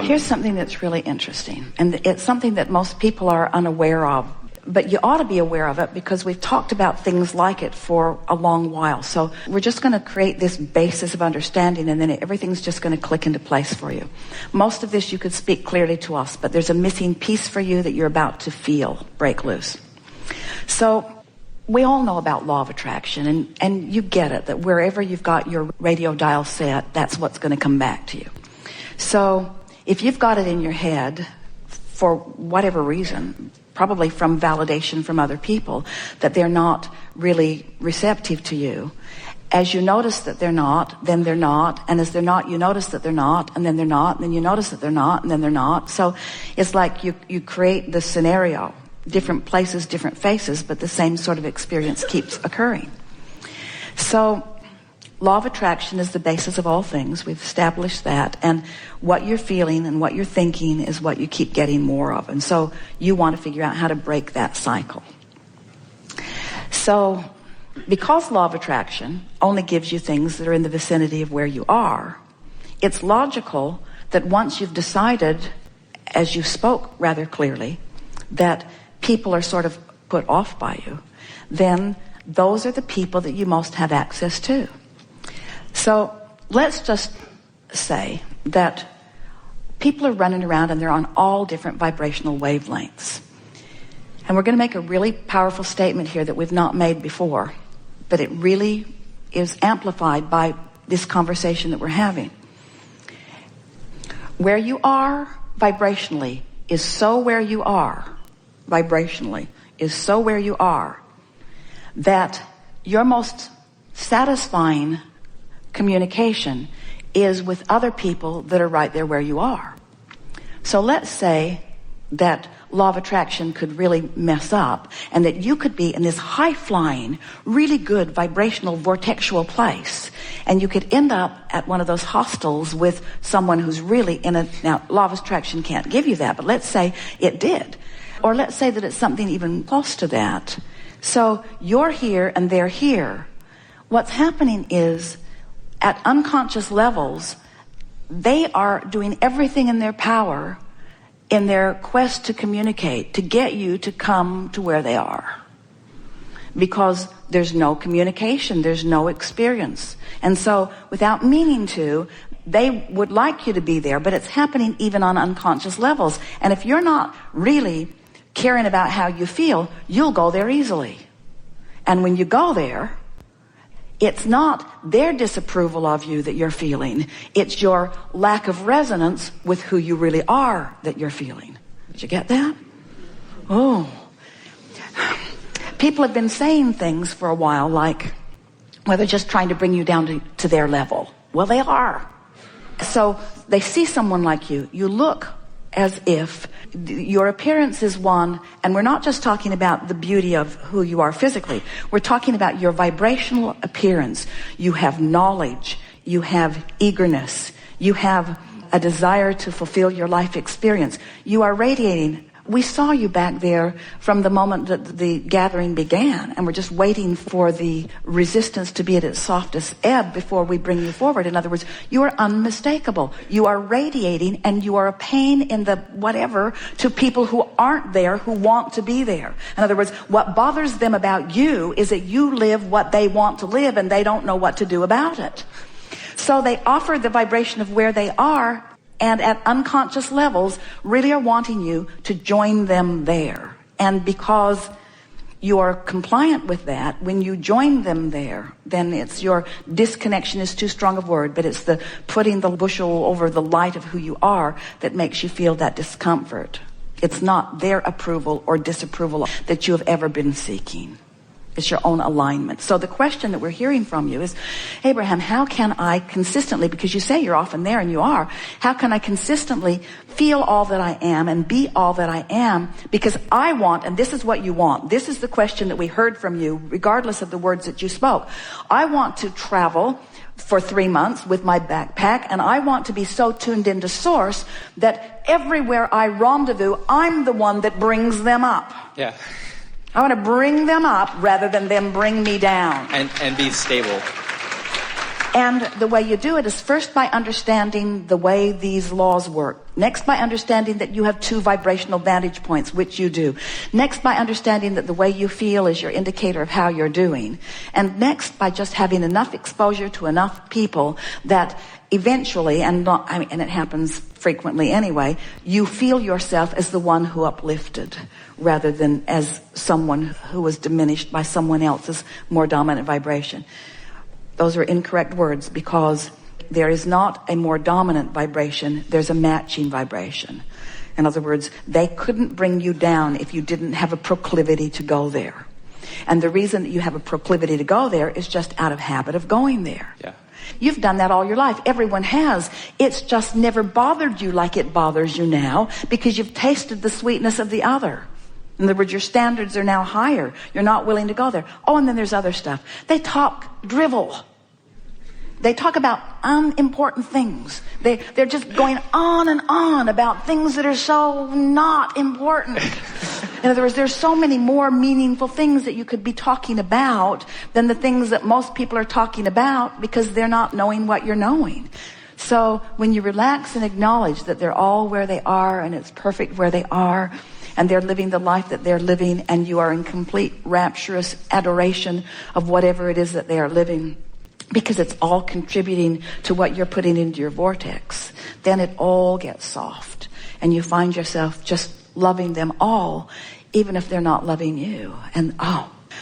Here's something that's really interesting, and it's something that most people are unaware of, but you ought to be aware of it because we've talked about things like it for a long while. So we're just going to create this basis of understanding, and then everything's just going to click into place for you. Most of this you could speak clearly to us, but there's a missing piece for you that you're about to feel break loose. So we all know about law of attraction, and you get it, that wherever you've got your radio dial set, that's what's going to come back to you. So if you've got it in your head, for whatever reason, probably from validation from other people, that they're not really receptive to you, as you notice that they're not, then they're not, and as they're not, you notice that they're not, and then they're not, and then you notice that they're not, and then they're not. So it's like you create the scenario, different places, different faces, but the same sort of experience keeps occurring. So law of attraction is the basis of all things. We've established that. And what you're feeling and what you're thinking is what you keep getting more of. And so you want to figure out how to break that cycle. So because law of attraction only gives you things that are in the vicinity of where you are, it's logical that once you've decided, as you spoke rather clearly, that people are sort of put off by you, then those are the people that you most have access to. So let's just say that people are running around and they're on all different vibrational wavelengths. And we're going to make a really powerful statement here that we've not made before, but it really is amplified by this conversation that we're having. Where you are vibrationally is so where you are, vibrationally, is so where you are, that your most satisfying communication is with other people that are right there where you are. So let's say that law of attraction could really mess up, and that you could be in this high-flying, really good vibrational vortexual place, and you could end up at one of those hostels with someone who's really in a... Now, law of attraction can't give you that, but let's say it did. Or let's say that it's something even close to that. So you're here and they're here. What's happening is, at unconscious levels, they are doing everything in their power in their quest to communicate, to get you to come to where they are. Because there's no communication, there's no experience. And so, without meaning to, they would like you to be there, but it's happening even on unconscious levels. And if you're not really caring about how you feel, you'll go there easily. And when you go there, it's not their disapproval of you that you're feeling. It's your lack of resonance with who you really are that you're feeling. Did you get that? Oh. People have been saying things for a while like, well, they're just trying to bring you down to their level. Well, they are. So they see someone like you. You look as if your appearance is one, and we're not just talking about the beauty of who you are physically. We're talking about your vibrational appearance. You have knowledge. You have eagerness. You have a desire to fulfill your life experience. You are radiating. We saw you back there from the moment that the gathering began, and we're just waiting for the resistance to be at its softest ebb before we bring you forward. In other words, you are unmistakable. You are radiating, and you are a pain in the whatever to people who aren't there, who want to be there. In other words, what bothers them about you is that you live what they want to live, and they don't know what to do about it. So they offer the vibration of where they are, and at unconscious levels really are wanting you to join them there. And because you are compliant with that, when you join them there, then it's your disconnection is too strong a word, but it's the putting the bushel over the light of who you are that makes you feel that discomfort. It's not their approval or disapproval that you have ever been seeking. It's your own alignment. So the question that we're hearing from you is, Abraham, how can I consistently, because you say you're often there and you are, how can I consistently feel all that I am and be all that I am? Because I want, and this is what you want, this is the question that we heard from you, regardless of the words that you spoke. I want to travel for 3 months with my backpack, and I want to be so tuned into source that everywhere I rendezvous, I'm the one that brings them up. Yeah. I want to bring them up rather than them bring me down. And be stable. And the way you do it is first by understanding the way these laws work. Next by understanding that you have 2 vibrational vantage points, which you do. Next by understanding that the way you feel is your indicator of how you're doing. And next by just having enough exposure to enough people that eventually, and it happens frequently anyway, you feel yourself as the one who uplifted rather than as someone who was diminished by someone else's more dominant vibration. Those are incorrect words, because there is not a more dominant vibration, there's a matching vibration. In other words, they couldn't bring you down if you didn't have a proclivity to go there. And the reason that you have a proclivity to go there is just out of habit of going there. Yeah. You've done that all your life. Everyone has. It's just never bothered you like it bothers you now, because you've tasted the sweetness of the other. In other words, your standards are now higher. You're not willing to go there. Oh, and then there's other stuff. They talk drivel. They talk about unimportant things. They're just going on and on about things that are so not important. In other words, there's so many more meaningful things that you could be talking about than the things that most people are talking about, because they're not knowing what you're knowing. So when you relax and acknowledge that they're all where they are and it's perfect where they are, and they're living the life that they're living, and you are in complete rapturous adoration of whatever it is that they are living, because it's all contributing to what you're putting into your vortex, then it all gets soft. And you find yourself just loving them all, even if they're not loving you. And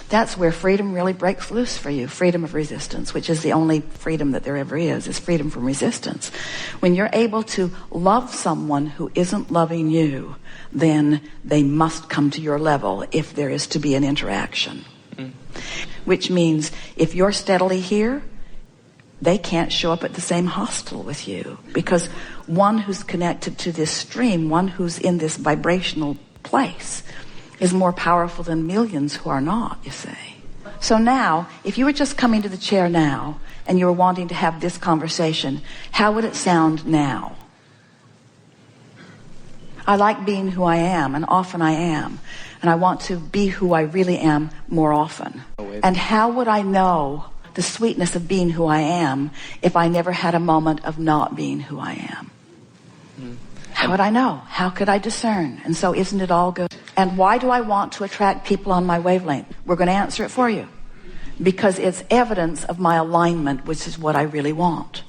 that's where freedom really breaks loose for you. Freedom of resistance, which is the only freedom that there ever is freedom from resistance. When you're able to love someone who isn't loving you, then they must come to your level if there is to be an interaction. Which means if you're steadily here, they can't show up at the same hostel with you, because one who's connected to this stream, one who's in this vibrational place, is more powerful than millions who are not, you see. So now, if you were just coming to the chair now and you were wanting to have this conversation, how would it sound now? I like being who I am, and often I am, and I want to be who I really am more often. And how would I know the sweetness of being who I am if I never had a moment of not being who I am? How would I know? How could I discern? And so isn't it all good? And why do I want to attract people on my wavelength? We're going to answer it for you. Because it's evidence of my alignment, which is what I really want.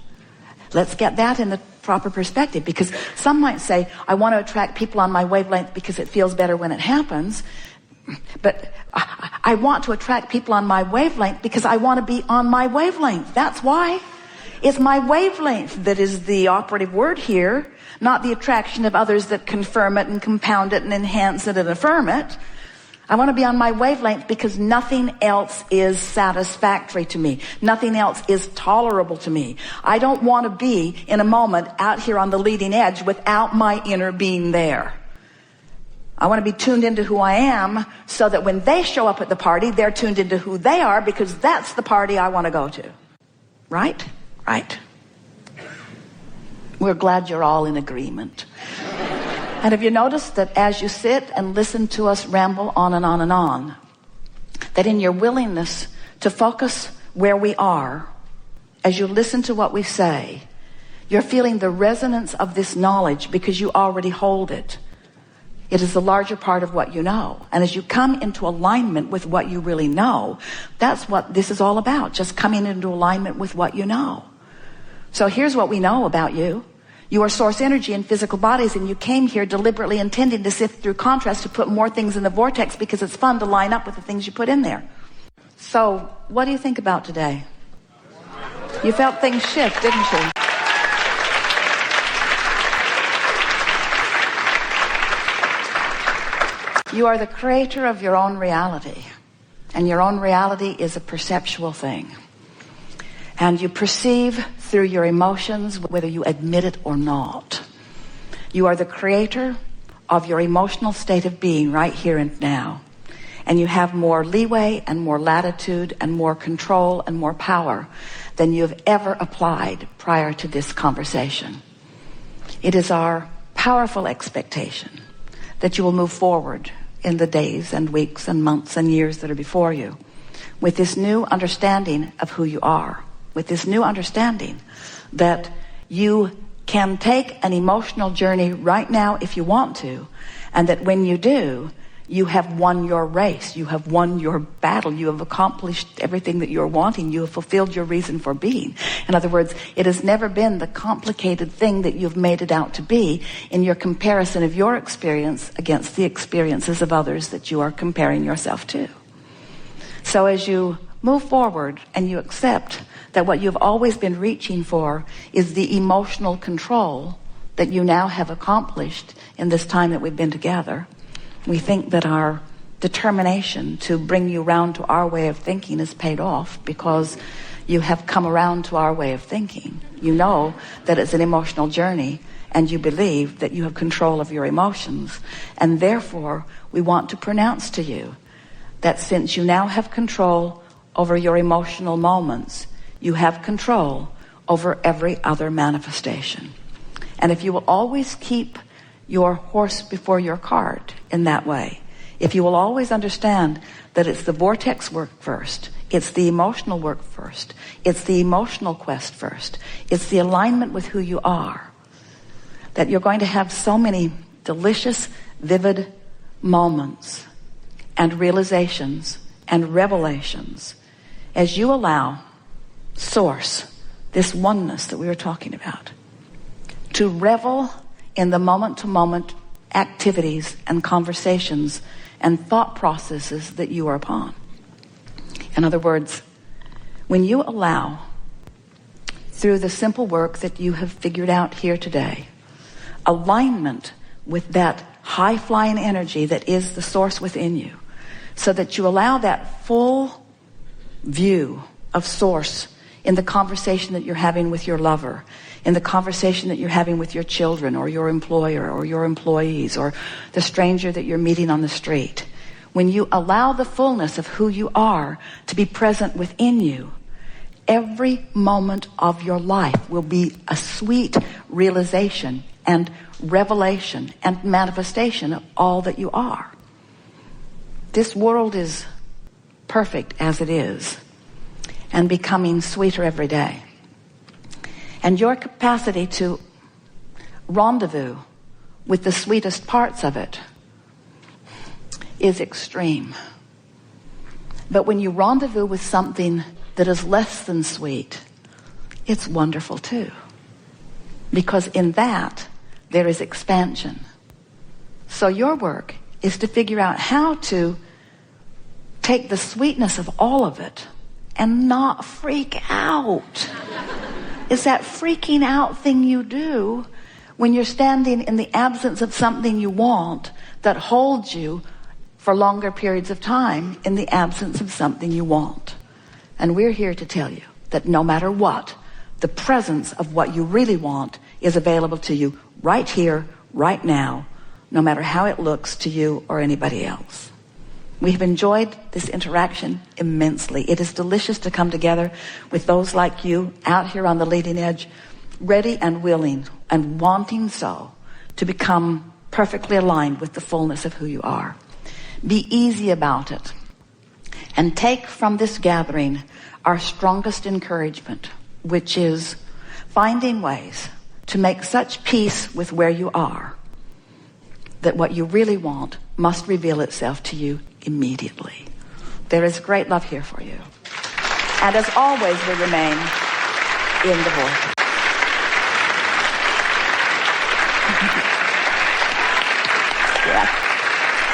Let's get that in the proper perspective, because some might say, I want to attract people on my wavelength because it feels better when it happens. But I want to attract people on my wavelength because I want to be on my wavelength. That's why. It's my wavelength that is the operative word here, not the attraction of others that confirm it and compound it and enhance it and affirm it. I want to be on my wavelength because nothing else is satisfactory to me. Nothing else is tolerable to me. I don't want to be in a moment out here on the leading edge without my inner being there. I want to be tuned into who I am so that when they show up at the party, they're tuned into who they are, because that's the party I want to go to. Right? Right. We're glad you're all in agreement. And have you noticed that as you sit and listen to us ramble on and on and on, that in your willingness to focus where we are, as you listen to what we say, you're feeling the resonance of this knowledge because you already hold it. It is the larger part of what you know. And as you come into alignment with what you really know, that's what this is all about, just coming into alignment with what you know. So here's what we know about you. You are source energy in physical bodies, and you came here deliberately intending to sift through contrast, to put more things in the vortex because it's fun to line up with the things you put in there. So what do you think about today? You felt things shift, didn't you? You are the creator of your own reality, and your own reality is a perceptual thing. And you perceive through your emotions, whether you admit it or not. You are the creator of your emotional state of being right here and now. And you have more leeway and more latitude and more control and more power than you have ever applied prior to this conversation. It is our powerful expectation that you will move forward in the days and weeks and months and years that are before you with this new understanding of who you are, with this new understanding that you can take an emotional journey right now if you want to, and that when you do, you have won your race, you have won your battle, you have accomplished everything that you're wanting, you have fulfilled your reason for being. In other words, it has never been the complicated thing that you've made it out to be in your comparison of your experience against the experiences of others that you are comparing yourself to. So as you move forward and you accept that what you've always been reaching for is the emotional control that you now have accomplished in this time that we've been together, we think that our determination to bring you round to our way of thinking is paid off, because you have come around to our way of thinking. You know that it's an emotional journey, and you believe that you have control of your emotions. And therefore, we want to pronounce to you that since you now have control over your emotional moments, you have control over every other manifestation. And if you will always keep your horse before your cart in that way, if you will always understand that it's the vortex work first, it's the emotional work first, it's the emotional quest first, it's the alignment with who you are, that you're going to have so many delicious, vivid moments and realizations and revelations as you allow Source, this oneness that we were talking about, to revel in the moment-to-moment activities and conversations and thought processes that you are upon. In other words, when you allow, through the simple work that you have figured out here today, alignment with that high-flying energy that is the source within you, so that you allow that full view of source in the conversation that you're having with your lover, in the conversation that you're having with your children or your employer or your employees or the stranger that you're meeting on the street. When you allow the fullness of who you are to be present within you, every moment of your life will be a sweet realization and revelation and manifestation of all that you are. This world is perfect as it is, and becoming sweeter every day. And your capacity to rendezvous with the sweetest parts of it is extreme. But when you rendezvous with something that is less than sweet, it's wonderful too. Because in that, there is expansion. So your work is to figure out how to take the sweetness of all of it and not freak out. It's that freaking out thing you do when you're standing in the absence of something you want that holds you for longer periods of time in the absence of something you want. And we're here to tell you that no matter what, the presence of what you really want is available to you right here, right now, no matter how it looks to you or anybody else. We have enjoyed this interaction immensely. It is delicious to come together with those like you out here on the leading edge, ready and willing and wanting so to become perfectly aligned with the fullness of who you are. Be easy about it and take from this gathering our strongest encouragement, which is finding ways to make such peace with where you are that what you really want must reveal itself to you immediately. There is great love here for you. And as always, we remain in the vortex.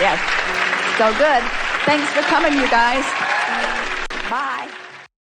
Yes. So good. Thanks for coming, you guys. Bye.